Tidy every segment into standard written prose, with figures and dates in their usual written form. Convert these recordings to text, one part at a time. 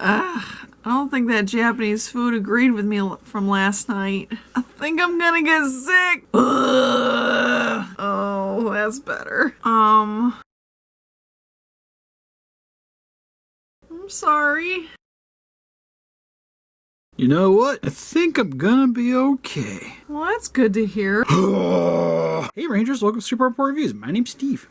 I don't think that Japanese food agreed with me from last night. I think I'm gonna get sick. Oh, that's better. I'm sorry. You know what? I think I'm gonna be okay. Well, that's good to hear. Hey Rangers, welcome to Super Report Reviews. My name's Steve.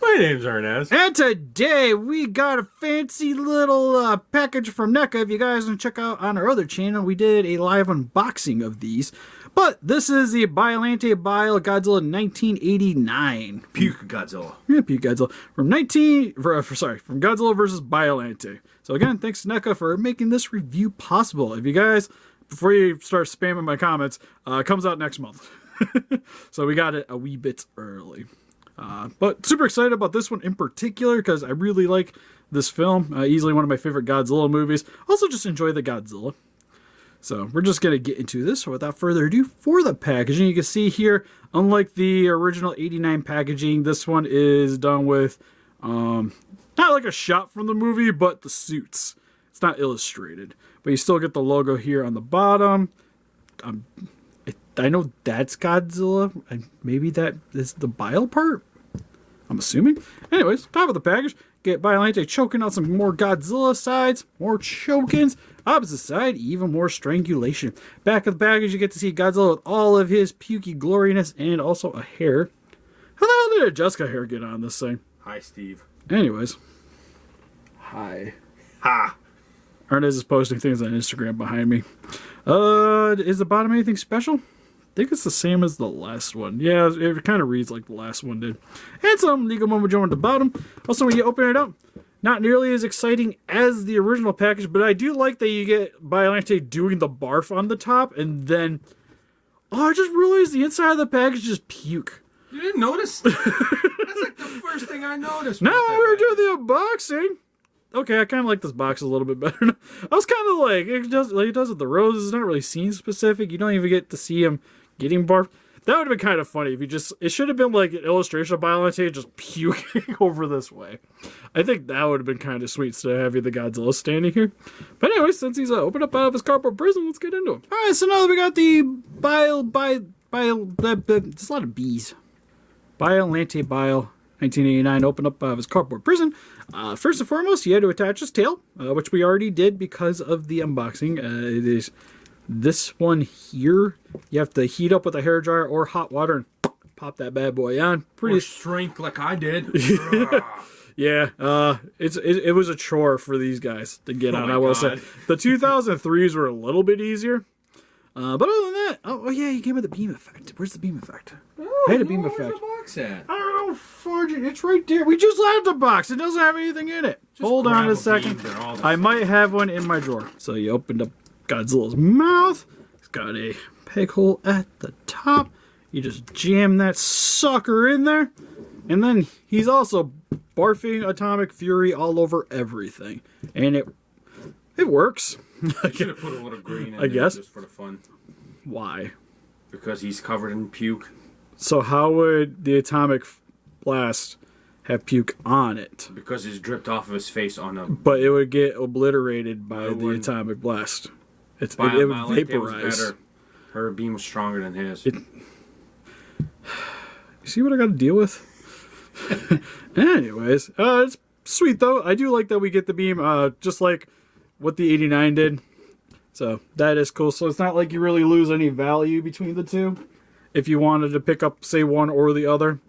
My name's Arnes. And today we got a fancy little package from NECA. If you guys want to check out on our other channel, we did a live unboxing of these. But this is the Biollante Bile Godzilla 1989. Puke Godzilla. Yeah, Puke Godzilla. From Godzilla vs. Biollante. So again, thanks to NECA for making this review possible. If you guys, before you start spamming my comments, it comes out next month. So we got it a wee bit early. But super excited about this one in particular because I really like this film. Easily one of my favorite Godzilla movies. Also just enjoy the Godzilla. So we're just going to get into this. So without further ado, for the packaging, you can see here, unlike the original 89 packaging, this one is done with not like a shot from the movie, but the suits. It's not illustrated. But you still get the logo here on the bottom. I know that's Godzilla. Maybe that is the bile part? I'm assuming. Anyways, top of the package, get Biollante choking out some more Godzilla sides, more chokings. Opposite side, even more strangulation. Back of the package, you get to see Godzilla with all of his pukey gloriness and also a hair. How the hell did a Jessica hair get on this thing? Hi, Steve. Anyways. Hi. Ha! Arnes is posting things on Instagram behind me. Is the bottom anything special? I think it's the same as the last one. Yeah, it kind of reads like the last one did. And some legal mumbo jumbo at the bottom. Also, when you open it up, not nearly as exciting as the original package, but I do like that you get Biollante doing the barf on the top, and then... Oh, I just realized the inside of the package is just puke. You didn't notice? That's like the first thing I noticed. Now when we were doing the unboxing... Okay, I kind of like this box a little bit better. I was kind of like it does with the roses. It's not really scene specific. You don't even get to see him getting barfed. That would have been kind of funny if you just... It should have been like an illustration of Biollante just puking over this way. I think that would have been kind of sweet instead of having the Godzilla standing here. But anyway, since he's opened up out of his cardboard prison, let's get into him. Alright, so now that we got the there's a lot of B's. Biollante Bile 1989 opened up out of his cardboard prison. First and foremost, you had to attach his tail, which we already did because of the unboxing. It is this one here. You have to heat up with a hairdryer or hot water and pop that bad boy on. Or shrink like I did. Yeah, it was a chore for these guys to get on, I will say. The 2003s were a little bit easier. But other than that, oh yeah, you gave me the beam effect. Where's the beam effect? Oh, I had a beam effect. Where's the box at? I don't know, Forge. It's right there. We just left the box. It doesn't have anything in it. Just hold on grab a second. beam, I might have one in my drawer. So you opened up Godzilla's mouth. It's got a peg hole at the top. You just jam that sucker in there. And then he's also barfing atomic fury all over everything. And it works. I should have put a little green in I there guess. just for the fun. Why? Because he's covered in puke. So how would the atomic blast have puke on it? Because it's dripped off of his face on a... But it would get obliterated by the atomic blast. It would vaporize. Her beam was stronger than his. You see what I got to deal with? Anyways, it's sweet though. I do like that we get the beam, just like what the 89 did. So that is cool. So it's not like you really lose any value between the two if you wanted to pick up, say, one or the other.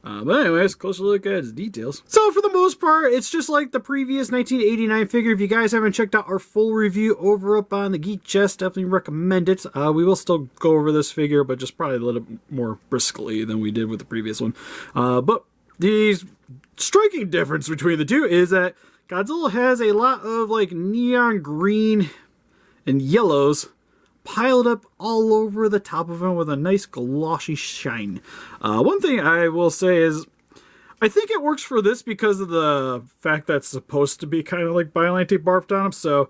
But anyways, closer look at its details. So for the most part, it's just like the previous 1989 figure. If you guys haven't checked out our full review over up on the Geek Chest, definitely recommend it. We will still go over this figure, but just probably a little more briskly than we did with the previous one. But the striking difference between the two is that Godzilla has a lot of like neon green and yellows piled up all over the top of him with a nice glossy shine. One thing I will say is I think it works for this because of the fact that it's supposed to be kind of like Biollante barfed on him. So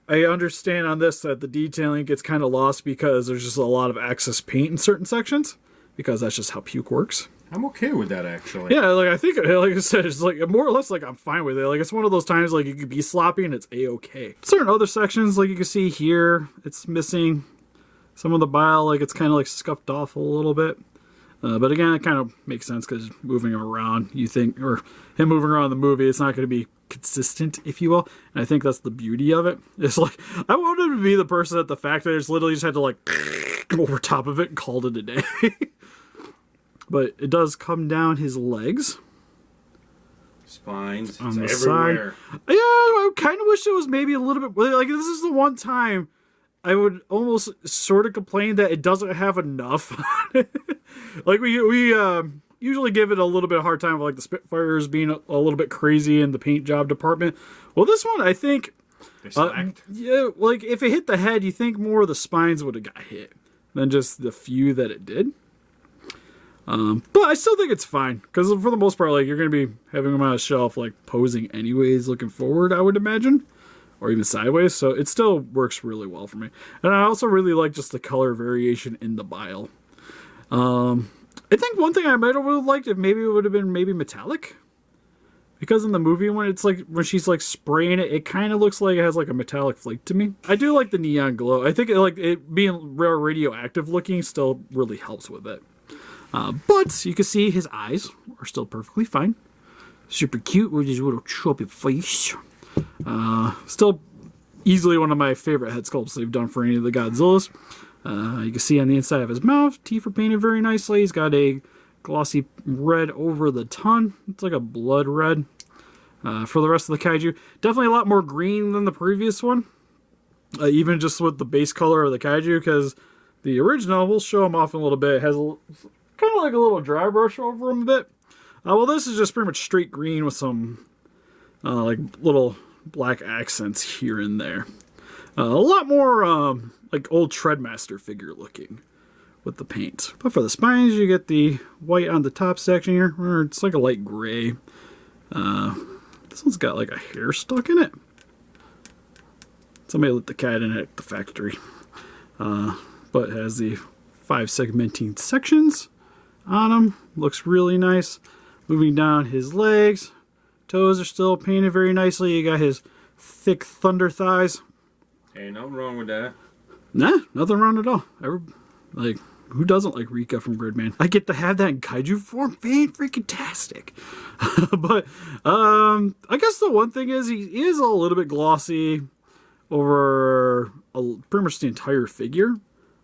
I understand on this that the detailing gets kind of lost because there's just a lot of excess paint in certain sections, because that's just how puke works. I'm okay with that, actually. Yeah, like I think, like I said, it's like more or less like I'm fine with it. Like it's one of those times like you could be sloppy and it's a-okay. Certain other sections, like you can see here, it's missing some of the bile. Like it's kind of like scuffed off a little bit. But again, it kind of makes sense because moving him around, you think, or him moving around the movie, it's not going to be consistent, if you will. And I think that's the beauty of it. It's like, I want him to be the person at the factory that's literally just had to like go over top of it and called it a day. But it does come down his legs. Spines. On It's the everywhere. side. Yeah, I kind of wish it was maybe a little bit, like this is the one time I would almost sort of complain that it doesn't have enough on it. Like we usually give it a little bit of hard time of like the Spitfires being a little bit crazy in the paint job department. Well, this one I think, They slacked. yeah, like if it hit the head, you think more of the spines would have got hit than just the few that it did. But I still think it's fine because for the most part, like you're gonna be having them on a shelf, like posing anyways, looking forward, I would imagine. Or even sideways, so it still works really well for me. And I also really like just the color variation in the bile. I think one thing I might have liked if maybe it would have been maybe metallic. Because in the movie when it's like when she's like spraying it, it kind of looks like it has like a metallic flake to me. I do like the neon glow. I think it being real radioactive looking still really helps with it. But you can see his eyes are still perfectly fine. Super cute with his little chubby face. Still easily one of my favorite head sculpts they've done for any of the Godzillas. You can see on the inside of his mouth, teeth are painted very nicely. He's got a glossy red over the tongue. It's like a blood red. For the rest of the Kaiju, definitely a lot more green than the previous one. Even just with the base color of the Kaiju, because the original, we'll show him off in a little bit, has kind of like a little dry brush over him a bit. Well, this is just pretty much straight green with some like little black accents here and there. A lot more like old Treadmaster figure looking with the paint. But for the spines, you get the white on the top section here, or it's like a light gray. This one's got like a hair stuck in it. Somebody let the cat in at the factory. But it has the 5 segmenting sections on them. Looks really nice. Moving down his legs. Toes are still painted very nicely. You got his thick thunder thighs. Ain't nothing wrong with that. Nah, nothing wrong at all. Like, who doesn't like Rika from Gridman? I get to have that in Kaiju form. Freaking-tastic. But, I guess the one thing is he is a little bit glossy over pretty much the entire figure.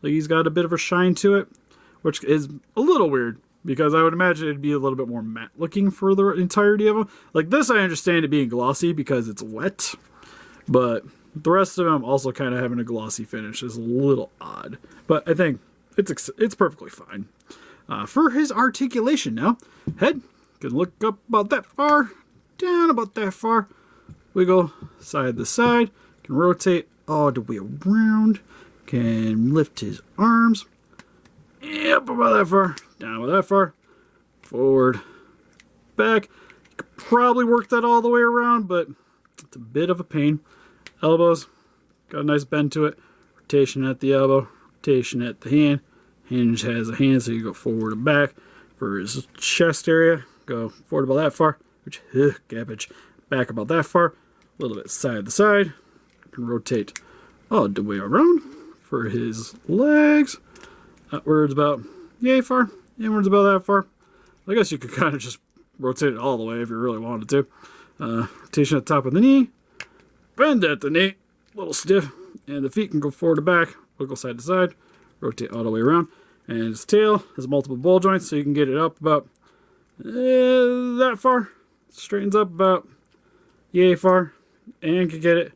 Like, he's got a bit of a shine to it, which is a little weird. Because I would imagine it'd be a little bit more matte looking for the entirety of them. Like this, I understand it being glossy because it's wet. But the rest of them also kind of having a glossy finish is a little odd. But I think it's perfectly fine. For his articulation now. Head, can look up about that far. Down about that far. Wiggle side to side. Can rotate all the way around. Can lift his arms. Yep, about that far. Down about that far. Forward. Back. You could probably work that all the way around, but it's a bit of a pain. Elbows. Got a nice bend to it. Rotation at the elbow. Rotation at the hand. Hinge has a hand, so you go forward and back. For his chest area, go forward about that far. Which, cabbage. Back about that far. A little bit side to side. You can rotate all the way around. For his legs. Outwards about yay far, inwards about that far. I guess you could kind of just rotate it all the way if you really wanted to. Rotation at the top of the knee, bend at the knee, a little stiff, and the feet can go forward to back, wiggle side to side, rotate all the way around. And his tail has multiple ball joints, so you can get it up about that far, straightens up about yay far, and can get it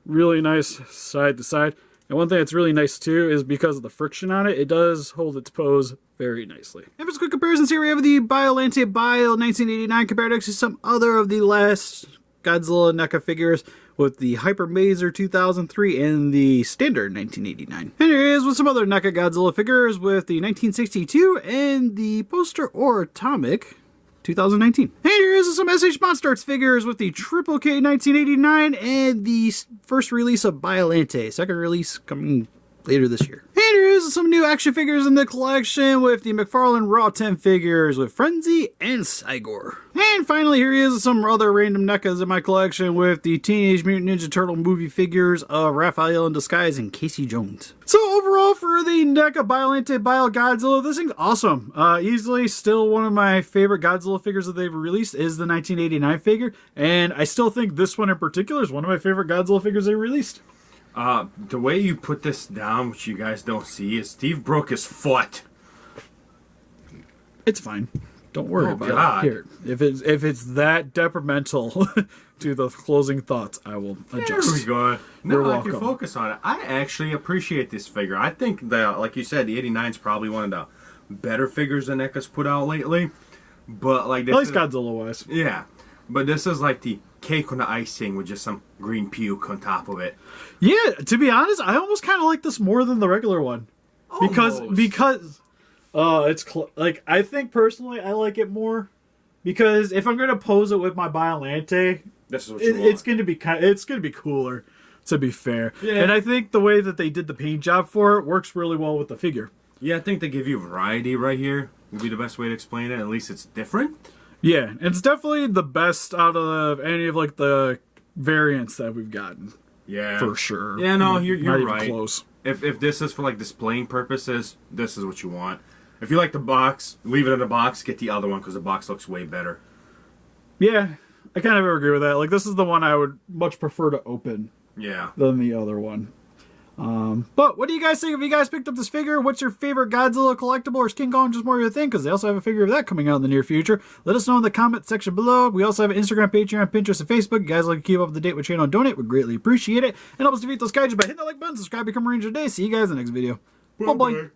really nice side to side. And one thing that's really nice too is because of the friction on it, it does hold its pose very nicely. And for some quick comparisons here, we have the Biollante Bile 1989 compared to some other of the last Godzilla NECA figures with the Hyper Mazer 2003 and the standard 1989. And here is with some other NECA Godzilla figures with the 1962 and the Poster or Atomic 2019. And here is some SH Monsters figures with the Triple K 1989 and the first release of Biollante. Second release coming later this year. here is some new action figures in the collection with the McFarlane Raw 10 figures with Frenzy and Cygor. And finally, here is some other random NECAs in my collection with the Teenage Mutant Ninja Turtle movie figures of Raphael in Disguise and Casey Jones. So overall, for the NECA Biollante Bile Godzilla, this thing's awesome. Easily still one of my favorite Godzilla figures that they've released is the 1989 figure, and I still think this one in particular is one of my favorite Godzilla figures they released. The way you put this down, which you guys don't see, is Steve broke his foot. It's fine. Don't worry about God. it. Here, if it's that detrimental to the closing thoughts, I will adjust. There we go. You're No, I can welcome. focus on it. I actually appreciate this figure. I think that, like you said, the 89 is probably one of the better figures that NECA's put out lately. But like this, At least Godzilla wise. yeah. But this is like the cake on the icing with just some green puke on top of it. Yeah, to be honest, I almost kind of like this more than the regular one. Because like I think personally I like it more because if I'm gonna pose it with my Biollante, This is what you want. it's gonna be cooler. To be fair, Yeah. and I think the way that they did the paint job for it works really well with the figure. Yeah, I think they give you variety right here. Would be the best way to explain it. At least it's different. Yeah, it's definitely the best out of any of like the variants that we've gotten Yeah, for sure. Yeah, no, Not you're even right. close. If this is for like displaying purposes, this is what you want. If you like the box, leave it in the box. Get the other one because the box looks way better. Yeah, I kind of agree with that. Like this is the one I would much prefer to open Yeah. than the other one. But what do you guys think? If you guys picked up this figure, what's your favorite Godzilla collectible, or is King Kong just more of your thing? Because they also have a figure of that coming out in the near future. Let us know in the comment section below. We also have an Instagram, Patreon, Pinterest, and Facebook. You guys like to keep up to date with channel and donate. We'd greatly appreciate it. And help us defeat those kaiju by hitting that like button, subscribe, become a ranger today. See you guys in the next video. Bye-bye.